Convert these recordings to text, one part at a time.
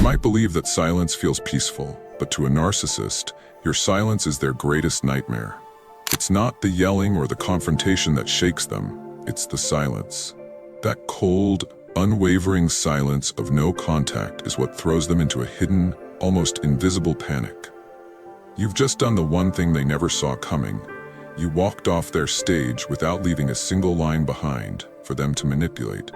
might believe that silence feels peaceful, but to a narcissist, your silence is their greatest nightmare. It's not the yelling or the confrontation that shakes them, it's the silence. That cold, unwavering silence of no contact is what throws them into a hidden, almost invisible panic. You've just done the one thing they never saw coming. You walked off their stage without leaving a single line behind for them to manipulate.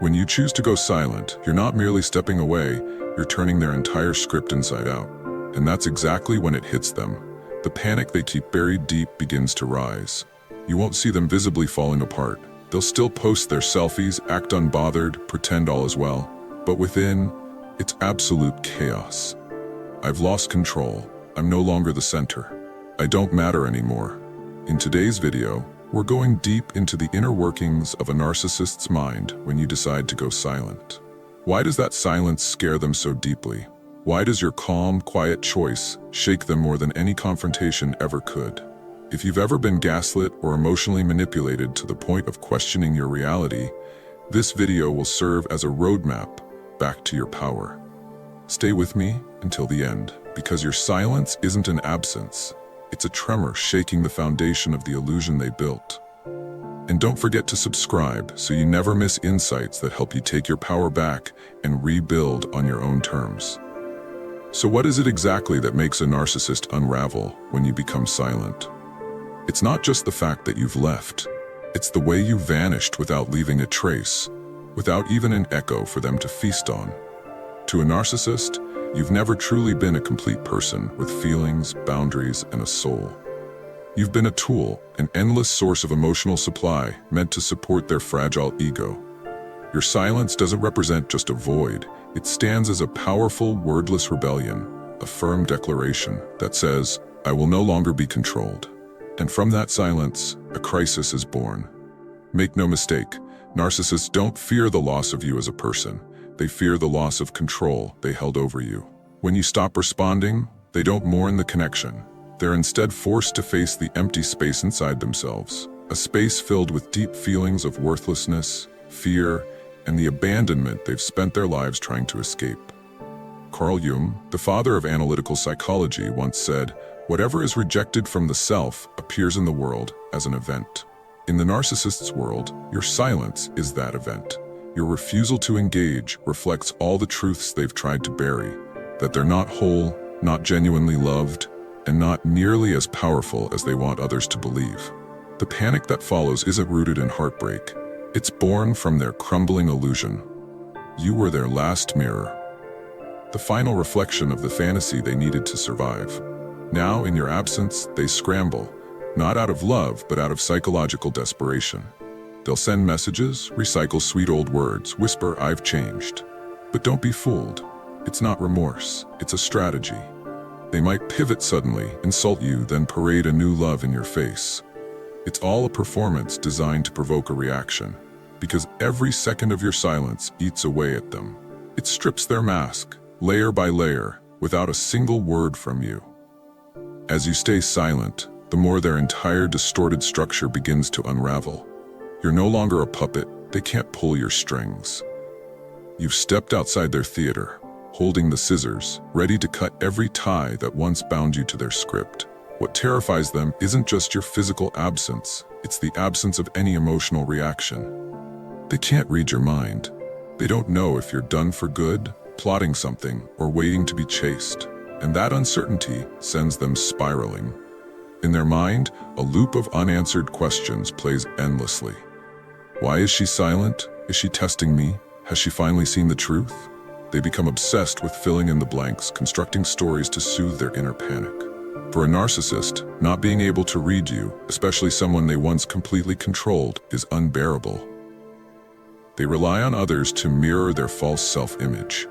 When you choose to go silent, you're not merely stepping away, you're turning their entire script inside out. And that's exactly when it hits them. The panic they keep buried deep begins to rise. You won't see them visibly falling apart. They'll still post their selfies, act unbothered, pretend all is well. But within, it's absolute chaos. I've lost control. I'm no longer the center. I don't matter anymore. In today's video, we're going deep into the inner workings of a narcissist's mind when you decide to go silent. Why does that silence scare them so deeply? Why does your calm, quiet choice shake them more than any confrontation ever could? If you've ever been gaslit or emotionally manipulated to the point of questioning your reality, this video will serve as a roadmap back to your power. Stay with me until the end, because your silence isn't an absence. It's a tremor shaking the foundation of the illusion they built. And don't forget to subscribe so you never miss insights that help you take your power back and rebuild on your own terms. So what is it exactly that makes a narcissist unravel when you become silent? It's not just the fact that you've left. It's the way you vanished without leaving a trace, without even an echo for them to feast on. To a narcissist, you've never truly been a complete person with feelings, boundaries, and a soul. You've been a tool, an endless source of emotional supply meant to support their fragile ego. Your silence doesn't represent just a void. It stands as a powerful, wordless rebellion, a firm declaration that says, I will no longer be controlled. And from that silence, a crisis is born. Make no mistake, narcissists don't fear the loss of you as a person. They fear the loss of control they held over you. When you stop responding, they don't mourn the connection. They're instead forced to face the empty space inside themselves, a space filled with deep feelings of worthlessness, fear, and the abandonment they've spent their lives trying to escape. Carl Jung, the father of analytical psychology, once said, "Whatever is rejected from the self appears in the world as an event." In the narcissist's world, your silence is that event. Your refusal to engage reflects all the truths they've tried to bury, that they're not whole, not genuinely loved, and not nearly as powerful as they want others to believe. The panic that follows isn't rooted in heartbreak. It's born from their crumbling illusion. You were their last mirror, the final reflection of the fantasy they needed to survive. Now, in your absence, they scramble, not out of love, but out of psychological desperation. They'll send messages, recycle sweet old words, whisper, "I've changed." But don't be fooled. It's not remorse, it's a strategy. They might pivot suddenly, insult you, then parade a new love in your face. It's all a performance designed to provoke a reaction, because every second of your silence eats away at them. It strips their mask, layer by layer, without a single word from you. As you stay silent, the more their entire distorted structure begins to unravel. You're no longer a puppet. They can't pull your strings. You've stepped outside their theater, holding the scissors, ready to cut every tie that once bound you to their script. What terrifies them isn't just your physical absence, it's the absence of any emotional reaction. They can't read your mind. They don't know if you're done for good, plotting something, or waiting to be chased. And that uncertainty sends them spiraling. In their mind, a loop of unanswered questions plays endlessly. Why is she silent? Is she testing me? Has she finally seen the truth? They become obsessed with filling in the blanks, constructing stories to soothe their inner panic. For a narcissist, not being able to read you, especially someone they once completely controlled, is unbearable. They rely on others to mirror their false self-image.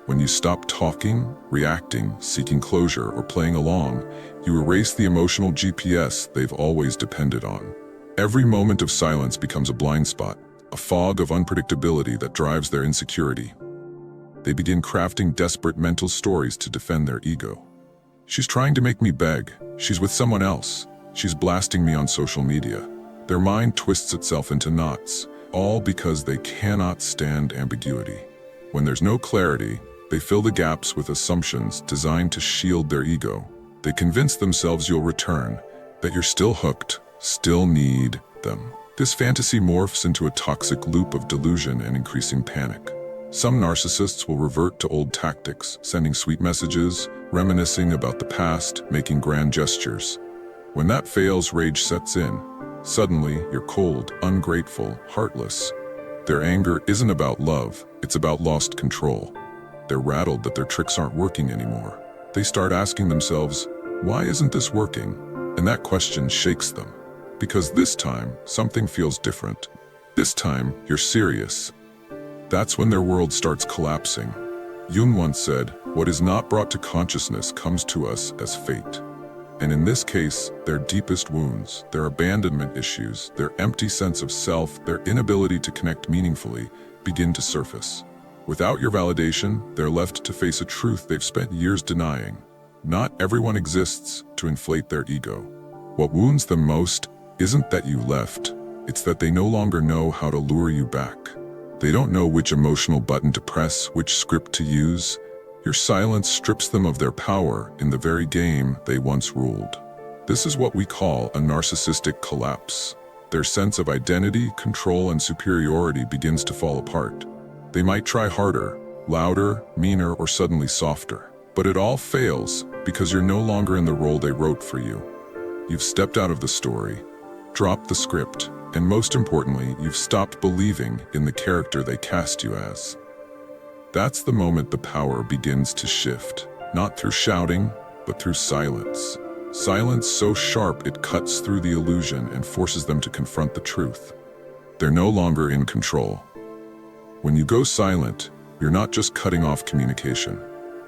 When you stop talking, reacting, seeking closure, or playing along, you erase the emotional GPS they've always depended on. Every moment of silence becomes a blind spot, a fog of unpredictability that drives their insecurity. They begin crafting desperate mental stories to defend their ego. She's trying to make me beg. She's with someone else. She's blasting me on social media. Their mind twists itself into knots, all because they cannot stand ambiguity. When there's no clarity, They fill the gaps with assumptions designed to shield their ego. They convince themselves you'll return, that you're still hooked, still need them. This fantasy morphs into a toxic loop of delusion and increasing panic. Some narcissists will revert to old tactics, sending sweet messages, reminiscing about the past, making grand gestures. When that fails, rage sets in. Suddenly, you're cold, ungrateful, heartless. Their anger isn't about love, it's about lost control. They're rattled that their tricks aren't working anymore. They start asking themselves, why isn't this working? And that question shakes them. Because this time, something feels different. This time, you're serious. That's when their world starts collapsing. Jung once said, what is not brought to consciousness comes to us as fate. And in this case, their deepest wounds, their abandonment issues, their empty sense of self, their inability to connect meaningfully, begin to surface. Without your validation, they're left to face a truth they've spent years denying. Not everyone exists to inflate their ego. What wounds them most isn't that you left, it's that they no longer know how to lure you back. They don't know which emotional button to press, which script to use. Your silence strips them of their power in the very game they once ruled. This is what we call a narcissistic collapse. Their sense of identity, control, and superiority begins to fall apart. They might try harder, louder, meaner, or suddenly softer. But it all fails because you're no longer in the role they wrote for you. You've stepped out of the story, dropped the script, and most importantly, you've stopped believing in the character they cast you as. That's the moment the power begins to shift, not through shouting, but through silence. Silence so sharp it cuts through the illusion and forces them to confront the truth. They're no longer in control. When you go silent, you're not just cutting off communication.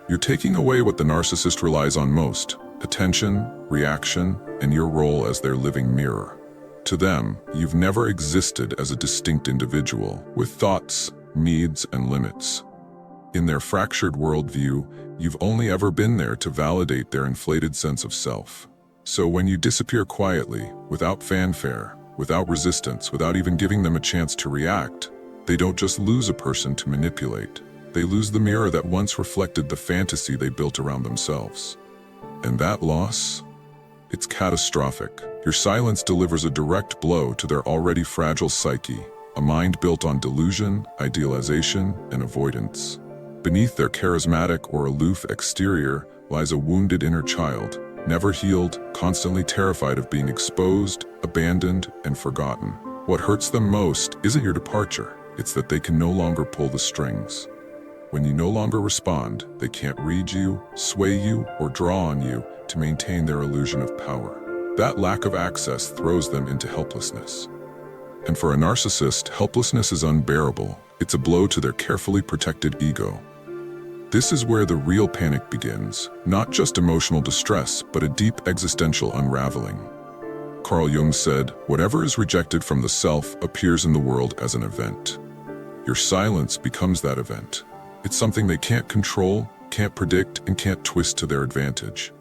You're taking away what the narcissist relies on most: attention, reaction, and your role as their living mirror. To them, you've never existed as a distinct individual, with thoughts, needs, and limits. In their fractured worldview, you've only ever been there to validate their inflated sense of self. So when you disappear quietly, without fanfare, without resistance, without even giving them a chance to react, they don't just lose a person to manipulate. They lose the mirror that once reflected the fantasy they built around themselves. And that loss? It's catastrophic. Your silence delivers a direct blow to their already fragile psyche, a mind built on delusion, idealization, and avoidance. Beneath their charismatic or aloof exterior lies a wounded inner child, never healed, constantly terrified of being exposed, abandoned, and forgotten. What hurts them most isn't your departure, it's that they can no longer pull the strings. When you no longer respond, they can't read you, sway you, or draw on you to maintain their illusion of power. That lack of access throws them into helplessness. And for a narcissist, helplessness is unbearable. It's a blow to their carefully protected ego. This is where the real panic begins, not just emotional distress, but a deep existential unraveling. Carl Jung said, "Whatever is rejected from the self appears in the world as an event." Your silence becomes that event. It's something they can't control, can't predict, and can't twist to their advantage.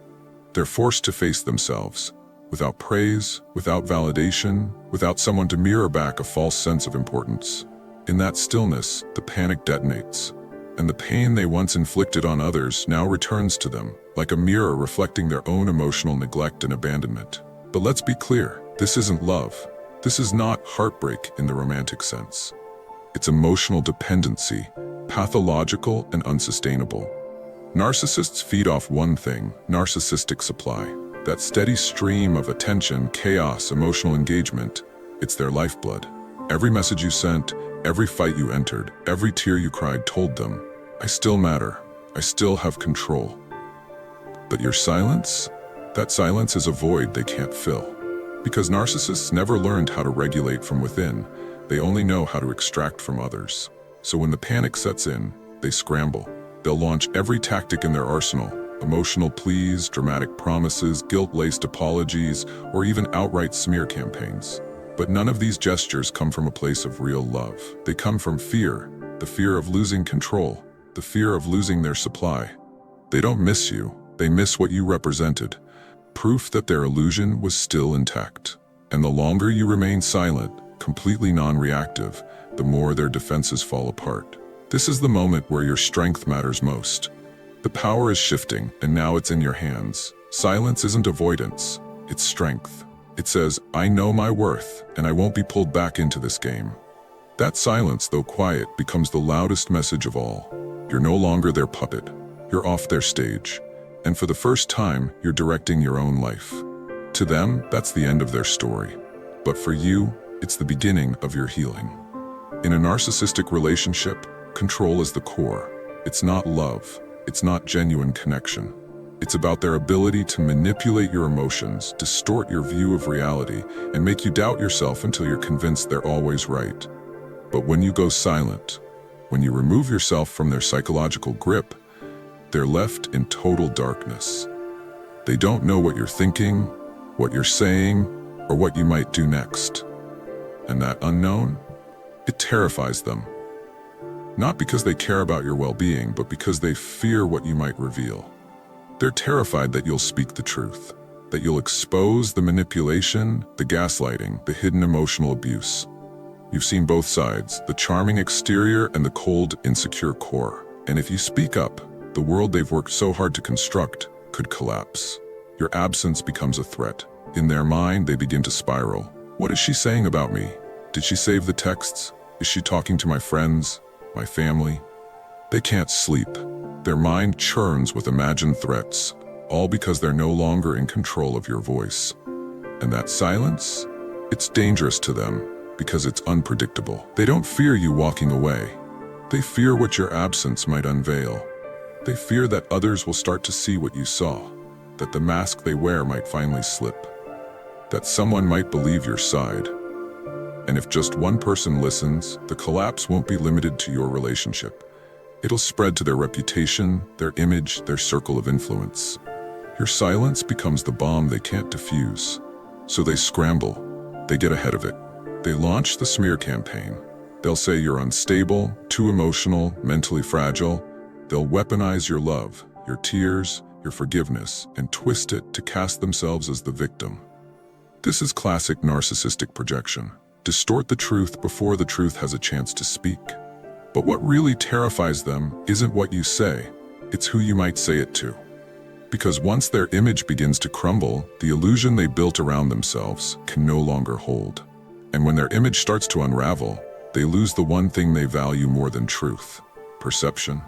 They're forced to face themselves, without praise, without validation, without someone to mirror back a false sense of importance. In that stillness, the panic detonates, and the pain they once inflicted on others now returns to them, like a mirror reflecting their own emotional neglect and abandonment. But let's be clear, this isn't love. This is not heartbreak in the romantic sense. It's emotional dependency, pathological and unsustainable. Narcissists feed off one thing: narcissistic supply. That steady stream of attention, chaos, emotional engagement. It's their lifeblood. Every message you sent, every fight you entered, every tear you cried told them, I still matter, I still have control. But your silence? That silence is a void they can't fill. Because narcissists never learned how to regulate from within, they only know how to extract from others. So when the panic sets in, they scramble. They'll launch every tactic in their arsenal: emotional pleas, dramatic promises, guilt-laced apologies, or even outright smear campaigns. But none of these gestures come from a place of real love. They come from fear, the fear of losing control, the fear of losing their supply. They don't miss you, they miss what you represented, proof that their illusion was still intact. And the longer you remain silent, completely non-reactive, the more their defenses fall apart. This is the moment where your strength matters most. The power is shifting, and now it's in your hands. Silence isn't avoidance, it's strength. It says, I know my worth, and I won't be pulled back into this game. That silence, though quiet, becomes the loudest message of all. You're no longer their puppet. You're off their stage. And for the first time, you're directing your own life. To them, that's the end of their story. But for you, it's the beginning of your healing. In a narcissistic relationship, control is the core. It's not love. It's not genuine connection. It's about their ability to manipulate your emotions, distort your view of reality, and make you doubt yourself until you're convinced they're always right. But when you go silent, when you remove yourself from their psychological grip, they're left in total darkness. They don't know what you're thinking, what you're saying, or what you might do next. And that unknown, it terrifies them. Not because they care about your well-being, but because they fear what you might reveal. They're terrified that you'll speak the truth, that you'll expose the manipulation, the gaslighting, the hidden emotional abuse. You've seen both sides, the charming exterior and the cold, insecure core. And if you speak up, the world they've worked so hard to construct could collapse. Your absence becomes a threat. In their mind, they begin to spiral. What is she saying about me? Did she save the texts? Is she talking to my friends, my family? They can't sleep. Their mind churns with imagined threats, all because they're no longer in control of your voice. And that silence? It's dangerous to them because it's unpredictable. They don't fear you walking away. They fear what your absence might unveil. They fear that others will start to see what you saw, that the mask they wear might finally slip, that someone might believe your side. And if just one person listens, the collapse won't be limited to your relationship. It'll spread to their reputation, their image, their circle of influence. Your silence becomes the bomb they can't defuse. So they scramble. They get ahead of it. They launch the smear campaign. They'll say you're unstable, too emotional, mentally fragile. They'll weaponize your love, your tears, your forgiveness, and twist it to cast themselves as the victim. This is classic narcissistic projection. Distort the truth before the truth has a chance to speak. But what really terrifies them isn't what you say, it's who you might say it to. Because once their image begins to crumble, the illusion they built around themselves can no longer hold. And when their image starts to unravel, they lose the one thing they value more than truth: perception.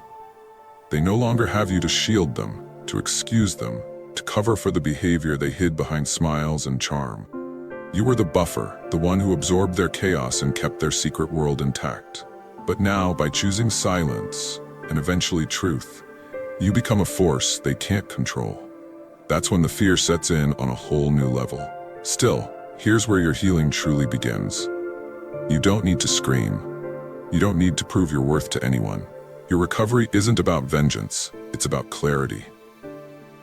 They no longer have you to shield them, to excuse them, to cover for the behavior they hid behind smiles and charm. You were the buffer, the one who absorbed their chaos and kept their secret world intact. But now, by choosing silence, and eventually truth, you become a force they can't control. That's when the fear sets in on a whole new level. Still, here's where your healing truly begins. You don't need to scream. You don't need to prove your worth to anyone. Your recovery isn't about vengeance, it's about clarity.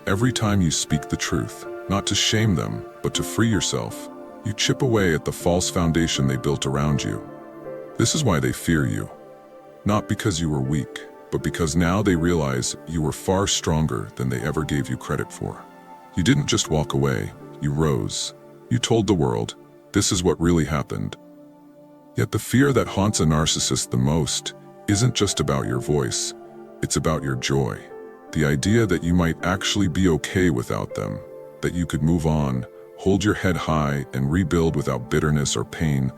Every time you speak the truth, not to shame them, but to free yourself, you chip away at the false foundation they built around you. This is why they fear you. Not because you were weak, but because now they realize you were far stronger than they ever gave you credit for. You didn't just walk away, you rose. You told the world, this is what really happened. Yet the fear that haunts a narcissist the most isn't just about your voice, it's about your joy. The idea that you might actually be okay without them, that you could move on, hold your head high, and rebuild without bitterness or pain,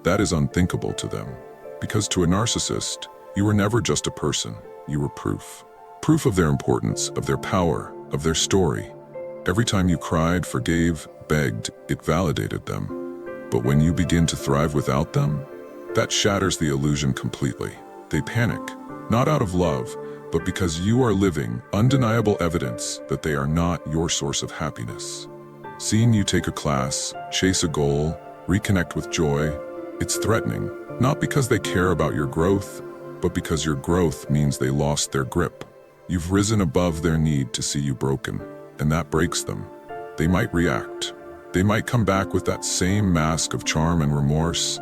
that is unthinkable to them. Because to a narcissist, you were never just a person, you were proof. Proof of their importance, of their power, of their story. Every time you cried, forgave, begged, it validated them. But when you begin to thrive without them, that shatters the illusion completely. They panic, not out of love, but because you are living undeniable evidence that they are not your source of happiness. Seeing you take a class, chase a goal, reconnect with joy, it's threatening, not because they care about your growth, but because your growth means they lost their grip. You've risen above their need to see you broken, and that breaks them. They might react. They might come back with that same mask of charm and remorse,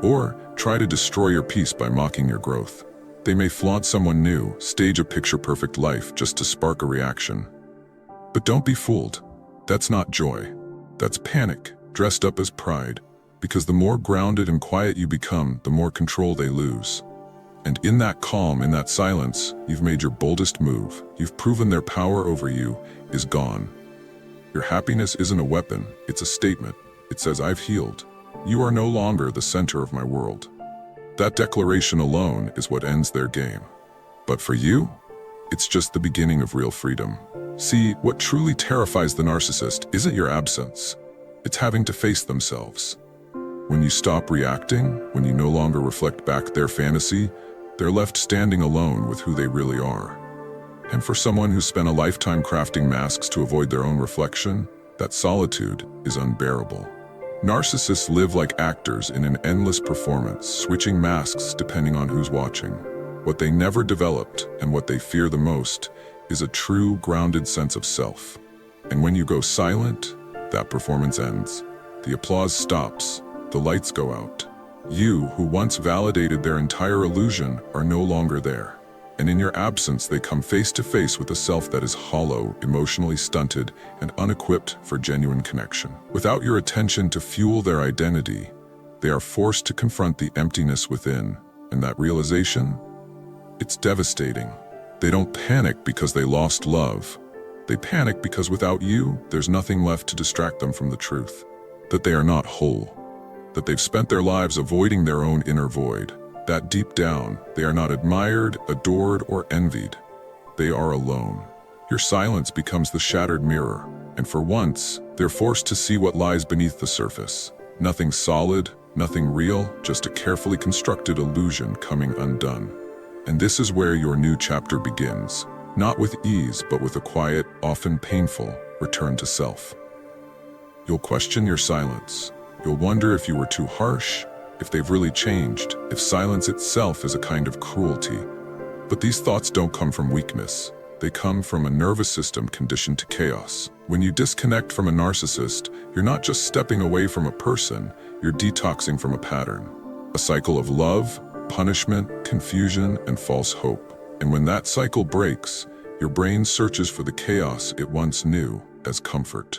or try to destroy your peace by mocking your growth. They may flaunt someone new, stage a picture-perfect life just to spark a reaction. But don't be fooled. That's not joy. That's panic, dressed up as pride. Because the more grounded and quiet you become, the more control they lose. And in that calm, in that silence, you've made your boldest move. You've proven their power over you is gone. Your happiness isn't a weapon, it's a statement. It says, I've healed. You are no longer the center of my world. That declaration alone is what ends their game. But for you, it's just the beginning of real freedom. See, what truly terrifies the narcissist isn't your absence. It's having to face themselves. When you stop reacting, when you no longer reflect back their fantasy, they're left standing alone with who they really are. And for someone who's spent a lifetime crafting masks to avoid their own reflection, that solitude is unbearable. Narcissists live like actors in an endless performance, switching masks depending on who's watching. What they never developed, and what they fear the most, is a true, grounded sense of self. And when you go silent, that performance ends. The applause stops, the lights go out. You, who once validated their entire illusion, are no longer there. And in your absence, they come face to face with a self that is hollow, emotionally stunted, and unequipped for genuine connection. Without your attention to fuel their identity, they are forced to confront the emptiness within, and that realization? It's devastating. They don't panic because they lost love. They panic because without you, there's nothing left to distract them from the truth. That they are not whole. That they've spent their lives avoiding their own inner void. That deep down, they are not admired, adored, or envied. They are alone. Your silence becomes the shattered mirror, and for once, they're forced to see what lies beneath the surface. Nothing solid, nothing real, just a carefully constructed illusion coming undone. And this is where your new chapter begins. Not with ease, but with a quiet, often painful, return to self. You'll question your silence. You'll wonder if you were too harsh, if they've really changed, if silence itself is a kind of cruelty. But these thoughts don't come from weakness. They come from a nervous system conditioned to chaos. When you disconnect from a narcissist, you're not just stepping away from a person, you're detoxing from a pattern. A cycle of love, punishment, confusion, and false hope. And when that cycle breaks, your brain searches for the chaos it once knew as comfort.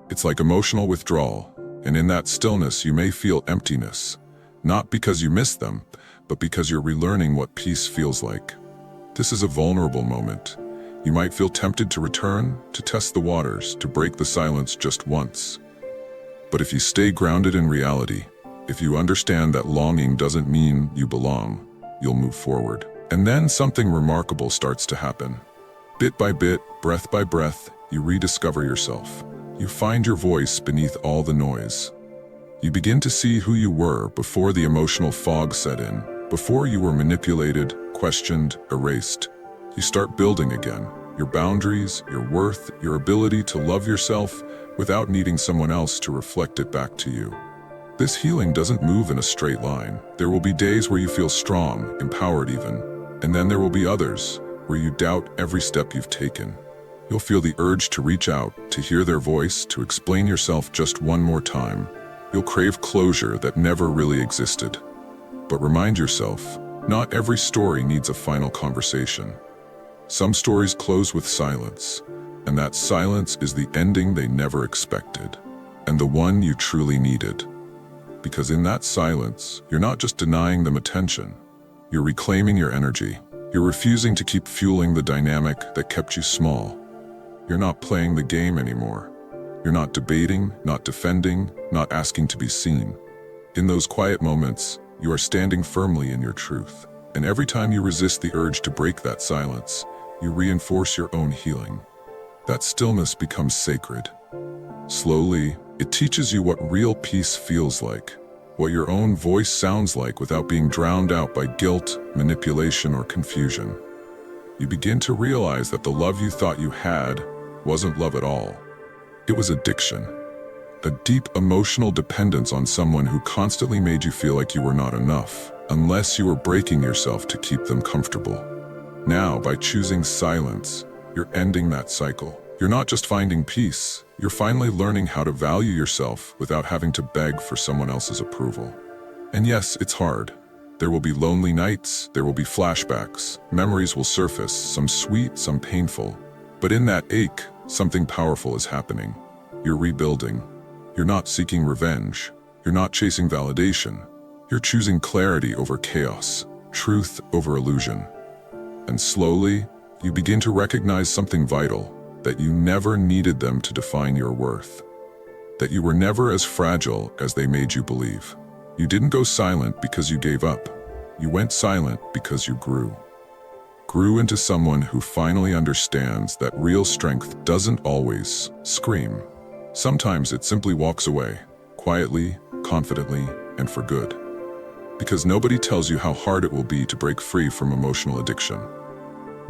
It's like emotional withdrawal, and in that stillness you may feel emptiness. Not because you miss them, but because you're relearning what peace feels like. This is a vulnerable moment. You might feel tempted to return, to test the waters, to break the silence just once. But if you stay grounded in reality, if you understand that longing doesn't mean you belong, you'll move forward. And then something remarkable starts to happen. Bit by bit, breath by breath, you rediscover yourself. You find your voice beneath all the noise. You begin to see who you were before the emotional fog set in, before you were manipulated, questioned, erased. You start building again, your boundaries, your worth, your ability to love yourself without needing someone else to reflect it back to you. This healing doesn't move in a straight line. There will be days where you feel strong, empowered even, and then there will be others where you doubt every step you've taken. You'll feel the urge to reach out, to hear their voice, to explain yourself just one more time. You'll crave closure that never really existed. But remind yourself, not every story needs a final conversation. Some stories close with silence, and that silence is the ending they never expected, and the one you truly needed. Because in that silence, you're not just denying them attention, you're reclaiming your energy. You're refusing to keep fueling the dynamic that kept you small. You're not playing the game anymore. You're not debating, not defending, not asking to be seen. In those quiet moments, you are standing firmly in your truth. And every time you resist the urge to break that silence, you reinforce your own healing. That stillness becomes sacred. Slowly, it teaches you what real peace feels like, what your own voice sounds like without being drowned out by guilt, manipulation, or confusion. You begin to realize that the love you thought you had wasn't love at all. It was addiction, a deep emotional dependence on someone who constantly made you feel like you were not enough, unless you were breaking yourself to keep them comfortable. Now, by choosing silence, you're ending that cycle. You're not just finding peace, you're finally learning how to value yourself without having to beg for someone else's approval. And yes, it's hard. There will be lonely nights, there will be flashbacks, memories will surface, some sweet, some painful. But in that ache, something powerful is happening. You're rebuilding. You're not seeking revenge. You're not chasing validation. You're choosing clarity over chaos. truth over illusion. And slowly, you begin to recognize something vital, that you never needed them to define your worth. That you were never as fragile as they made you believe. You didn't go silent because you gave up. You went silent because you grew. Grew into someone who finally understands that real strength doesn't always scream. Sometimes it simply walks away, quietly, confidently, and for good. Because nobody tells you how hard it will be to break free from emotional addiction.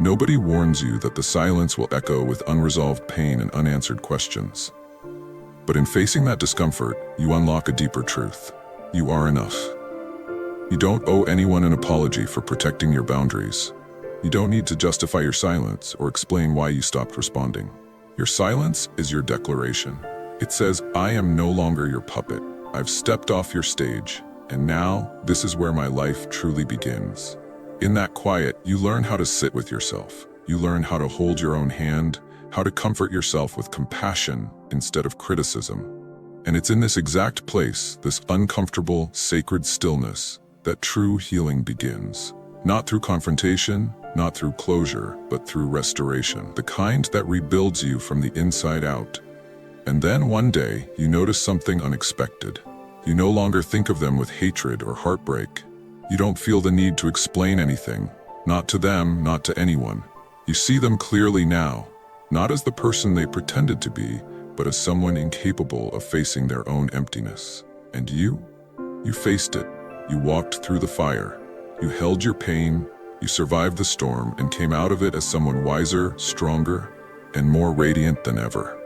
Nobody warns you that the silence will echo with unresolved pain and unanswered questions. But in facing that discomfort, you unlock a deeper truth. You are enough. You don't owe anyone an apology for protecting your boundaries. You don't need to justify your silence or explain why you stopped responding. Your silence is your declaration. It says, I am no longer your puppet. I've stepped off your stage, and now this is where my life truly begins. In that quiet, you learn how to sit with yourself. You learn how to hold your own hand, how to comfort yourself with compassion instead of criticism. And it's in this exact place, this uncomfortable, sacred stillness, that true healing begins. Not through confrontation, not through closure, but through restoration, the kind that rebuilds you from the inside out. And then one day, you notice something unexpected. You no longer think of them with hatred or heartbreak. You don't feel the need to explain anything, not to them, not to anyone. You see them clearly now, not as the person they pretended to be, but as someone incapable of facing their own emptiness. And you faced it. You walked through the fire. You held your pain, you survived the storm, and came out of it as someone wiser, stronger, and more radiant than ever.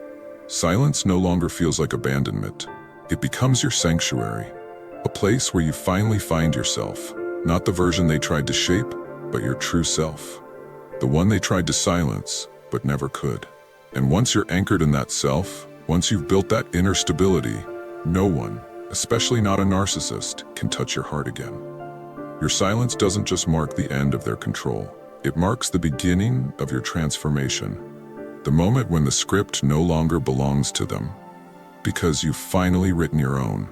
Silence no longer feels like abandonment. It becomes your sanctuary, a place where you finally find yourself, not the version they tried to shape, but your true self. The one they tried to silence, but never could. And once you're anchored in that self, once you've built that inner stability, no one, especially not a narcissist, can touch your heart again. Your silence doesn't just mark the end of their control. It marks the beginning of your transformation. The moment when the script no longer belongs to them, because you've finally written your own.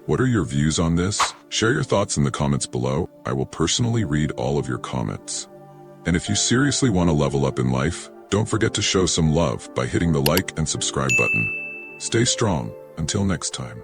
What are your views on this? Share your thoughts in the comments below. I will personally read all of your comments. And if you seriously want to level up in life, don't forget to show some love by hitting the like and subscribe button. Stay strong. Until next time.